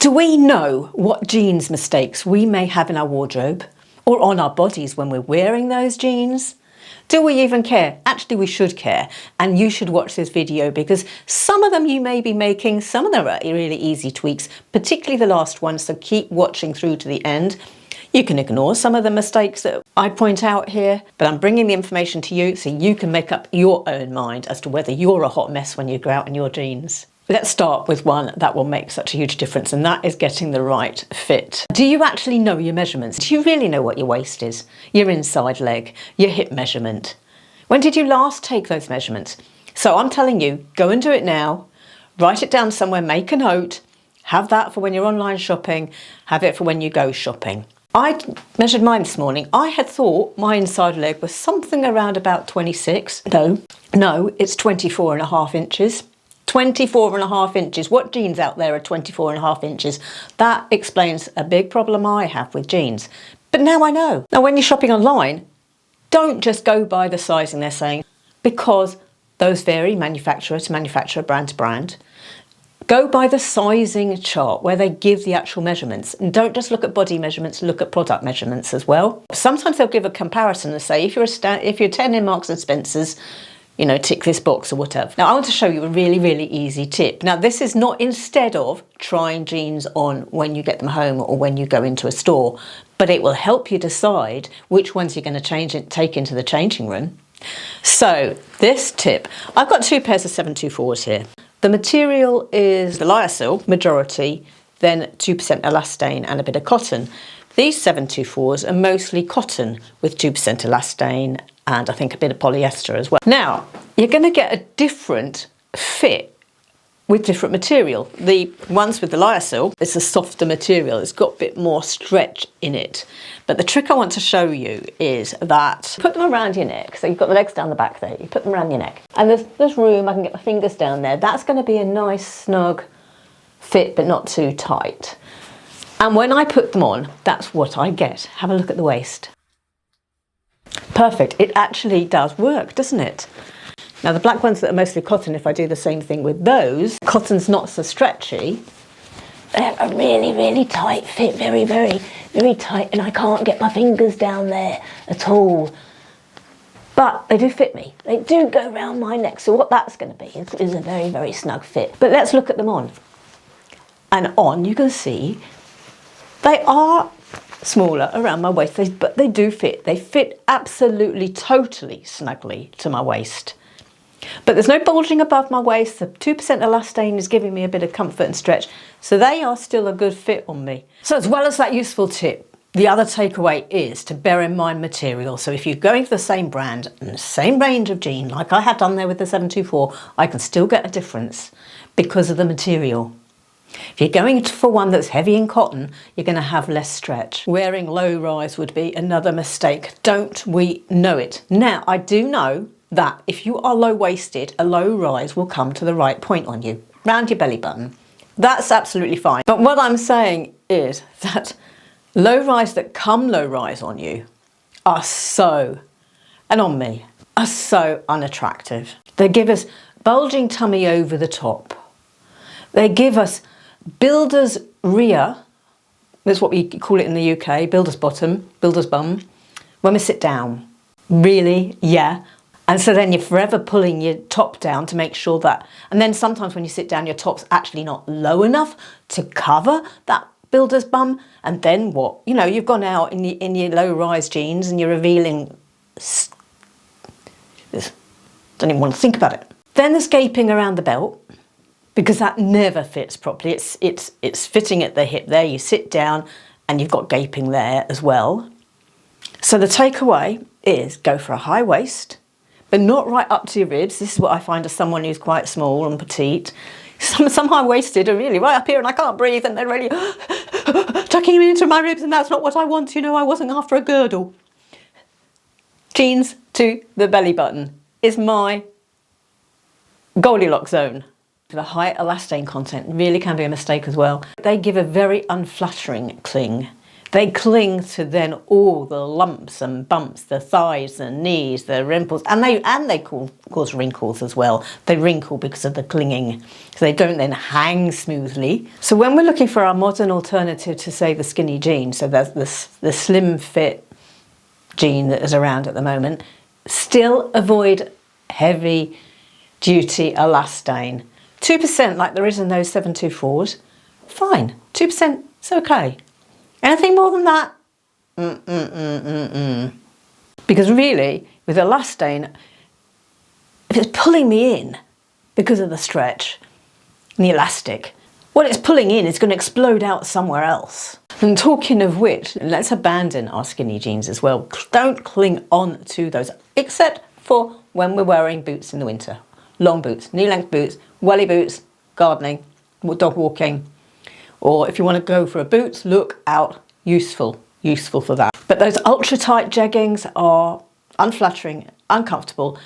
Do we know what jeans mistakes we may have in our wardrobe or on our bodies when we're wearing those jeans? Do we even care? Actually, we should care, and you should watch this video because some of them you may be making, some of them are really easy tweaks, particularly the last one, so keep watching through to the end. You can ignore some of the mistakes that I point out here, but I'm bringing the information to you so you can make up your own mind as to whether you're a hot mess when you go out in your jeans. Let's start with one that will make such a huge difference, and that is getting the right fit. Do you actually know your measurements? Do you really know what your waist is, your inside leg, your hip measurement? When did you last take those measurements? So I'm telling you, go and do it now. Write it down somewhere, make a note. Have that for when you're online shopping. Have it for when you go shopping. I measured mine this morning. I had thought my inside leg was something around about 26. No, it's 24.5 inches. 24.5 inches. What jeans out there are 24.5 inches? That explains a big problem I have with jeans. But now I know. Now when you're shopping online, don't just go by the sizing they're saying, because those vary manufacturer to manufacturer, brand to brand. Go by the sizing chart where they give the actual measurements, and don't just look at body measurements, look at product measurements as well. Sometimes they'll give a comparison and say if you're 10 in Marks and Spencer's, you know, tick this box or whatever. Now I want to show you a really easy tip. Now this is not instead of trying jeans on when you get them home or when you go into a store, but it will help you decide which ones you're going to take into the changing room. So this tip, I've got two pairs of 724s here. The material is the lyocell, majority, then 2% elastane and a bit of cotton. These 724s are mostly cotton with 2% elastane and I think a bit of polyester as well. Now, you're going to get a different fit with different material. The ones with the lyocell, it's a softer material. It's got a bit more stretch in it. But the trick I want to show you is that put them around your neck. So you've got the legs down the back there. You put them around your neck. And there's room. I can get my fingers down there. That's going to be a nice snug fit, but not too tight. And when I put them on, that's what I get. Have a look at the waist. Perfect. It actually does work, doesn't it? Now the black ones that are mostly cotton, if I do the same thing with those, cotton's not so stretchy. They have a really tight fit, very tight, and I can't get my fingers down there at all. But they do fit me. They do go around my neck, so what that's going to be is a very snug fit. But let's look at them on. And on, you can see they are smaller around my waist, but they do fit. They fit absolutely, totally snugly to my waist. But there's no bulging above my waist. The 2% elastane is giving me a bit of comfort and stretch. So they are still a good fit on me. So as well as that useful tip, the other takeaway is to bear in mind material. So if you're going for the same brand and the same range of jean, like I had done there with the 724, I can still get a difference because of the material. If you're going for one that's heavy in cotton, you're going to have less stretch. Wearing low rise would be another mistake. Don't we know it? Now, I do know that if you are low-waisted, a low rise will come to the right point on you, round your belly button. That's absolutely fine. But what I'm saying is that low rise that come low rise on you are so, and on me, are so unattractive. They give us bulging tummy over the top. They give us builder's rear, that's what we call it in the UK, builder's bottom, builder's bum, when we sit down. Really? Yeah. And so then you're forever pulling your top down to make sure that, and then sometimes when you sit down, your top's actually not low enough to cover that builder's bum. And then what? You know, you've gone out in your low-rise jeans and you're revealing this. Don't even want to think about it. Then there's gaping around the belt, because that never fits properly. It's fitting at the hip there. You sit down and you've got gaping there as well. So the takeaway is go for a high waist, but not right up to your ribs. This is what I find as someone who's quite small and petite. Some high-waisted are really right up here and I can't breathe and they're really tucking me into my ribs, and that's not what I want. You know, I wasn't after a girdle. Jeans to the belly button is my Goldilocks zone. The high elastane content really can be a mistake as well. They give a very unflattering cling, They cling to then all the lumps and bumps, the thighs, the knees, the rimples, and they cause wrinkles as well. They wrinkle because of the clinging, so they don't then hang smoothly. So when we're looking for our modern alternative to, say, the skinny jean, so that's the slim fit jean that is around at the moment, still avoid heavy duty elastane. 2% like there is in those 724s, fine. 2%, it's okay. Anything more than that? Because really, with elastane, if it's pulling me in because of the stretch and the elastic, what it's pulling in is going to explode out somewhere else. And talking of which, let's abandon our skinny jeans as well. Don't cling on to those, except for when we're wearing boots in the winter. Long boots, knee-length boots, welly boots, gardening, dog walking. Or if you want to go for a boots, look out, useful for that. But those ultra tight jeggings are unflattering, uncomfortable,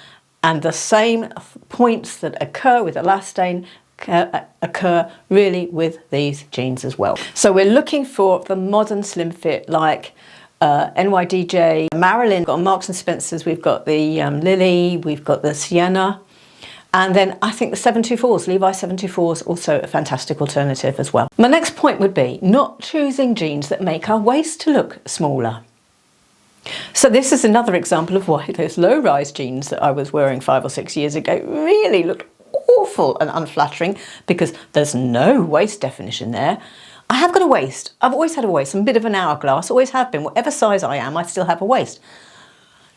and the same points that occur with elastane occur really with these jeans as well. So we're looking for the modern slim fit like NYDJ, Marilyn, we've got Marks and Spencer's, we've got the Lily, we've got the Sienna. And then I think the 724s, Levi 724s, also a fantastic alternative as well. My next point would be not choosing jeans that make our waist to look smaller. So this is another example of why those low-rise jeans that I was wearing 5 or 6 years ago really looked awful and unflattering because there's no waist definition there. I have got a waist. I've always had a waist. I'm a bit of an hourglass, always have been. Whatever size I am, I still have a waist.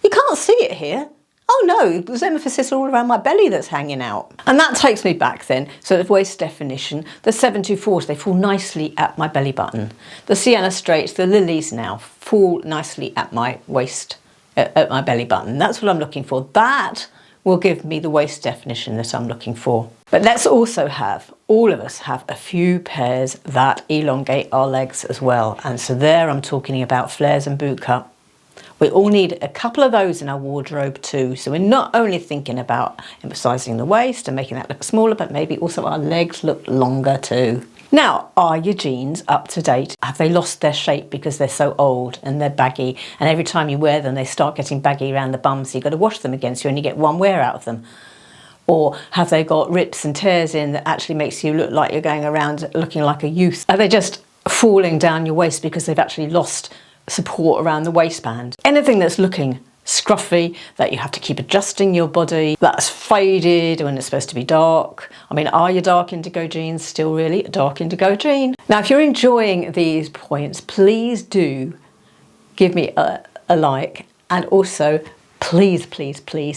You can't see it here. Oh no, there's emphasis all around my belly that's hanging out. And that takes me back then. So the waist definition, the 724s, they fall nicely at my belly button. The Sienna straights, the Lilies now, fall nicely at my waist, at my belly button. That's what I'm looking for. That will give me the waist definition that I'm looking for. But let's also have, all of us have a few pairs that elongate our legs as well. And so there I'm talking about flares and boot cut. We all need a couple of those in our wardrobe too. So we're not only thinking about emphasising the waist and making that look smaller, but maybe also our legs look longer too. Now, are your jeans up to date? Have they lost their shape because they're so old and they're baggy? And every time you wear them, they start getting baggy around the bum, so you've got to wash them again, so you only get one wear out of them. Or have they got rips and tears in that actually makes you look like you're going around looking like a youth? Are they just falling down your waist because they've actually lost support around the waistband? Anything that's looking scruffy, that you have to keep adjusting your body, that's faded when it's supposed to be dark. I mean, are your dark indigo jeans still really a dark indigo jean? Now, if you're enjoying these points, please do give me a like, and also please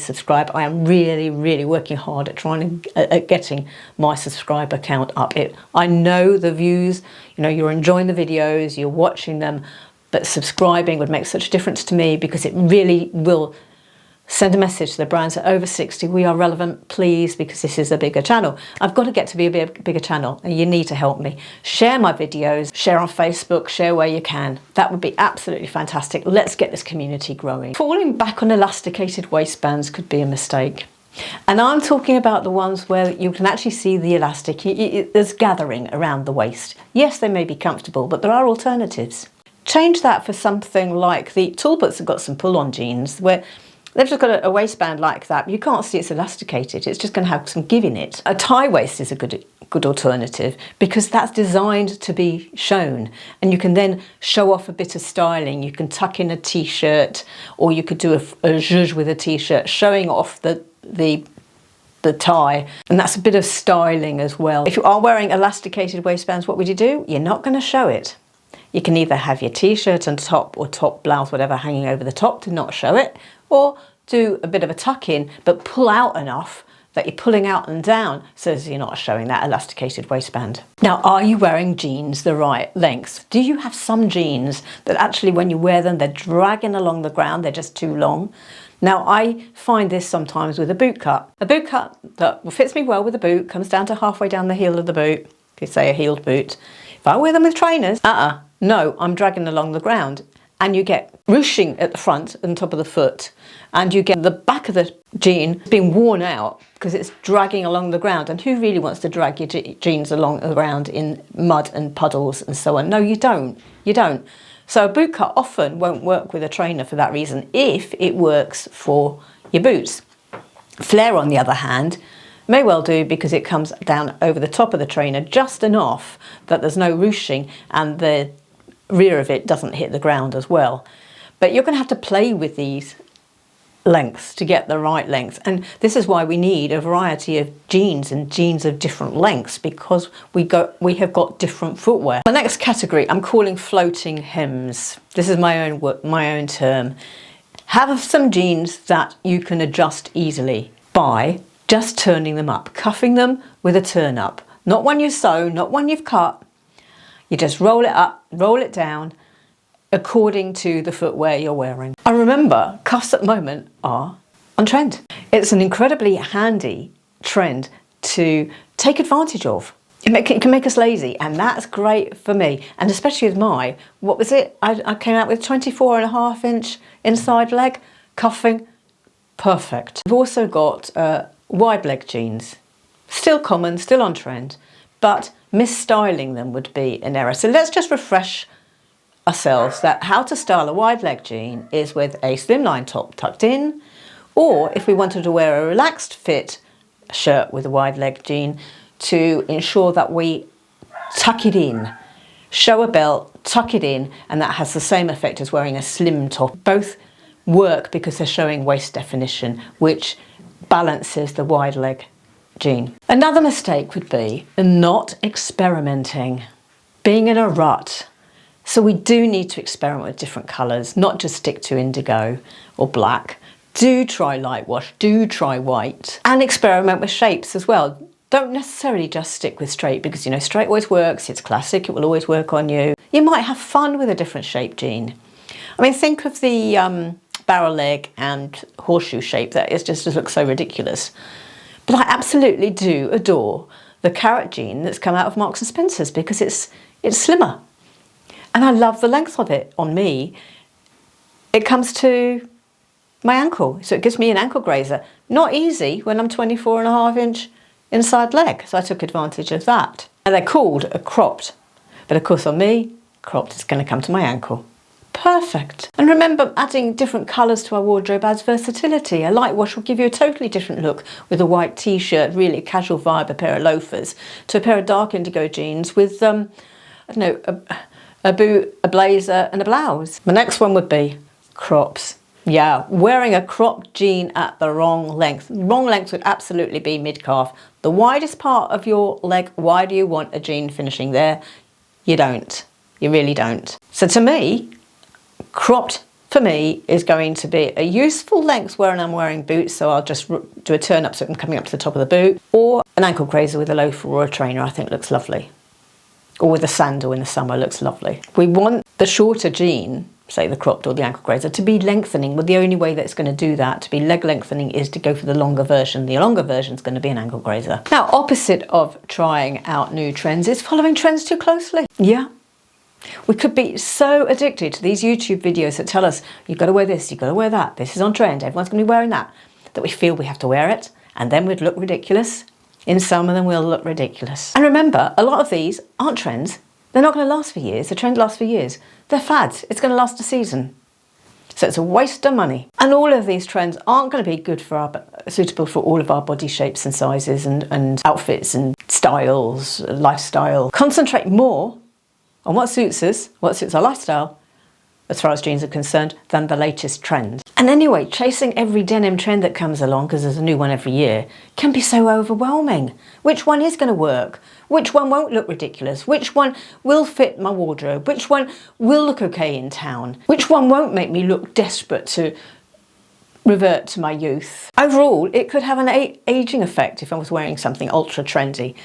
subscribe. I am really working hard at at getting my subscriber count up. I know the views, you know, you're enjoying the videos, you're watching them, but subscribing would make such a difference to me because it really will send a message to the brands at over 60. We are relevant, please, because this is a bigger channel. I've got to get to be a bigger channel and you need to help me. Share my videos, share on Facebook, share where you can. That would be absolutely fantastic. Let's get this community growing. Falling back on elasticated waistbands could be a mistake. And I'm talking about the ones where you can actually see the elastic. There's gathering around the waist. Yes, they may be comfortable, but there are alternatives. Change that for something like the TALBOTS have got some pull-on jeans where they've just got a waistband like that. You can't see it's elasticated. It's just going to have some give in it. A tie waist is a good alternative because that's designed to be shown, and you can then show off a bit of styling. You can tuck in a t-shirt, or you could do a zhuzh with a t-shirt, showing off the tie, and that's a bit of styling as well. If you are wearing elasticated waistbands, what would you do? You're not going to show it. You can either have your t-shirt and top or top blouse, whatever, hanging over the top to not show it, or do a bit of a tuck in, but pull out enough that you're pulling out and down so that you're not showing that elasticated waistband. Now, are you wearing jeans the right length? Do you have some jeans that actually when you wear them, they're dragging along the ground, they're just too long? Now, I find this sometimes with a boot cut. A boot cut that fits me well with a boot, comes down to halfway down the heel of the boot, if you say a heeled boot. If I wear them with trainers, no, I'm dragging along the ground, and you get ruching at the front and top of the foot, and you get the back of the jean being worn out because it's dragging along the ground. And who really wants to drag your jeans along the ground in mud and puddles and so on? No, you don't. You don't. So a boot cut often won't work with a trainer for that reason if it works for your boots. Flare, on the other hand, may well do because it comes down over the top of the trainer just enough that there's no ruching and the rear of it doesn't hit the ground as well. But you're going to have to play with these lengths to get the right length, and this is why we need a variety of jeans and jeans of different lengths, because we have got different footwear. The next category I'm calling floating hems. This is my own term. Have some jeans that you can adjust easily by just turning them up, cuffing them with a turn up, not one you sew, not one you've cut. You just roll it up, roll it down, according to the footwear you're wearing. And remember, cuffs at the moment are on trend. It's an incredibly handy trend to take advantage of. It can make us lazy, and that's great for me. And especially with my, what was it? I came out with 24.5-inch inside leg, cuffing, perfect. I've also got wide leg jeans, still common, still on trend, but misstyling them would be an error. So let's just refresh ourselves that how to style a wide leg jean is with a slimline top tucked in, or if we wanted to wear a relaxed fit shirt with a wide leg jean, to ensure that we tuck it in, show a belt, tuck it in, and that has the same effect as wearing a slim top. Both work because they're showing waist definition, which balances the wide leg jean. Another mistake would be not experimenting, being in a rut. So we do need to experiment with different colours, not just stick to indigo or black. Do try light wash, do try white, and experiment with shapes as well. Don't necessarily just stick with straight, because you know straight always works, it's classic, it will always work on you. You might have fun with a different shape jean. I mean, think of the barrel leg and horseshoe shape that is just looks so ridiculous. But I absolutely do adore the carrot jean that's come out of Marks and Spencer's, because it's slimmer. And I love the length of it on me. It comes to my ankle, so it gives me an ankle grazer. Not easy when I'm 24.5-inch inside leg, so I took advantage of that. And they're called a cropped, but of course on me, cropped is going to come to my ankle. Perfect. And remember, adding different colours to our wardrobe adds versatility. A light wash will give you a totally different look with a white t-shirt, really a casual vibe, a pair of loafers, to a pair of dark indigo jeans with, I don't know, a boot, a blazer and a blouse. The next one would be crops. Yeah, wearing a cropped jean at the wrong length. Wrong length would absolutely be mid-calf. The widest part of your leg, why do you want a jean finishing there? You don't. You really don't. So to me, cropped for me is going to be a useful length when I'm wearing boots, so I'll just do a turn up so I'm coming up to the top of the boot, or an ankle grazer with a loafer or a trainer I think looks lovely. Or with a sandal in the summer looks lovely. We want the shorter jean, say the cropped or the ankle grazer, to be lengthening. Well, the only way that it's going to do that, to be leg lengthening, is to go for the longer version. The longer version is going to be an ankle grazer. Now, opposite of trying out new trends is following trends too closely. Yeah. We could be so addicted to these YouTube videos that tell us, you've got to wear this, you've got to wear that, this is on trend, everyone's going to be wearing that we feel we have to wear it, and then we'd look ridiculous. In some of them we'll look ridiculous. And remember, a lot of these aren't trends. They're not going to last for years. The trend lasts for years. They're fads. It's going to last a season. So it's a waste of money. And all of these trends aren't going to be good for suitable for all of our body shapes and sizes and outfits and styles, lifestyle. Concentrate more on what suits us, what suits our lifestyle, as far as jeans are concerned, than the latest trend. And anyway, chasing every denim trend that comes along, because there's a new one every year, can be so overwhelming. Which one is going to work? Which one won't look ridiculous? Which one will fit my wardrobe? Which one will look okay in town? Which one won't make me look desperate to revert to my youth? Overall, it could have an aging effect if I was wearing something ultra trendy,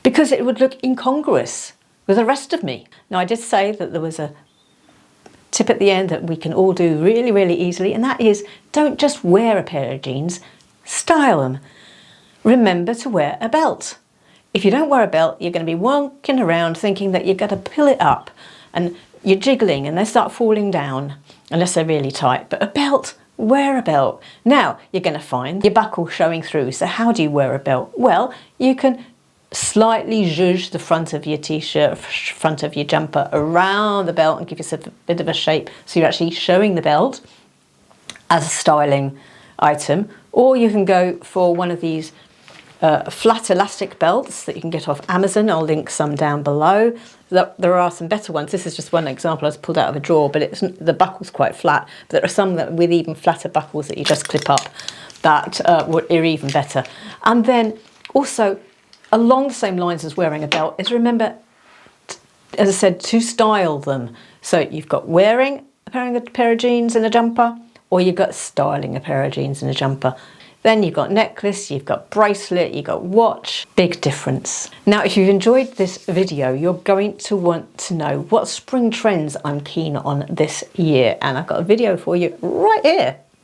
because it would look incongruous with the rest of me. Now, I did say that there was a tip at the end that we can all do really, really easily, and that is, don't just wear a pair of jeans, style them. Remember to wear a belt. If you don't wear a belt, you're going to be walking around thinking that you've got to pull it up, and you're jiggling and they start falling down, unless they're really tight. But a belt, wear a belt. Now, you're going to find your buckle showing through. So how do you wear a belt? Well, you can slightly zhuzh the front of your t-shirt, front of your jumper around the belt and give yourself a bit of a shape, so you're actually showing the belt as a styling item. Or you can go for one of these flat elastic belts that you can get off Amazon. I'll link some down below. There are some better ones. This is just one example I was pulled out of a drawer, but the buckle's quite flat. But there are some that with even flatter buckles that you just clip up that are even better. And then also along the same lines as wearing a belt is, remember, as I said, to style them. So you've got wearing a pair of jeans and a jumper, or you've got styling a pair of jeans and a jumper. Then you've got necklace, you've got bracelet, you've got watch. Big difference. Now, if you've enjoyed this video, you're going to want to know what spring trends I'm keen on this year. And I've got a video for you right here.